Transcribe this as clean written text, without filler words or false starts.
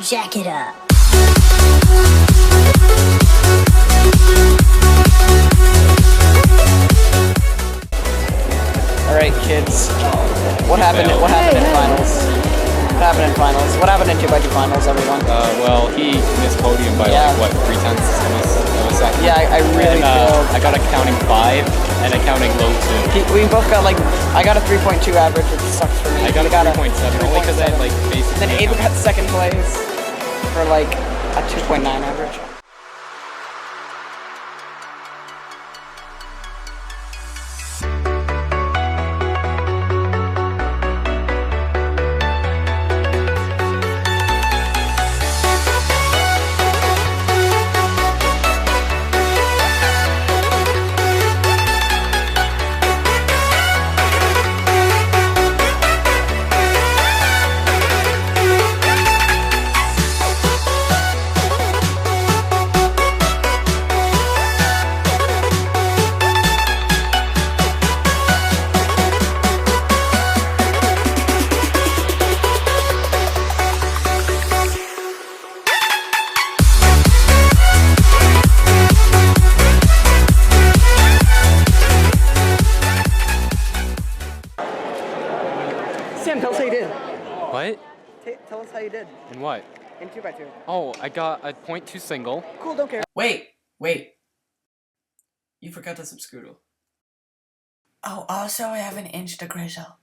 jack it up. Alright, kids. What happened in finals? What happened in finals? What happened in 2x2 finals, everyone? Well, he missed podium by like, what, 3/10 of a second? Yeah, I really failed. I got a counting 5 and a counting low 2. We both got like, I got a 3.2 average, which sucks for me. I got a 3.7, only because I had like basically... And then Abe got second place for like a 2.9 average. Sam, tell us how you did. What? Tell us how you did. In what? In 2x2. Oh, I got a 0.2 single. Cool, don't care. Wait. You forgot to subscribe. Oh, also I have an Insta grizzle.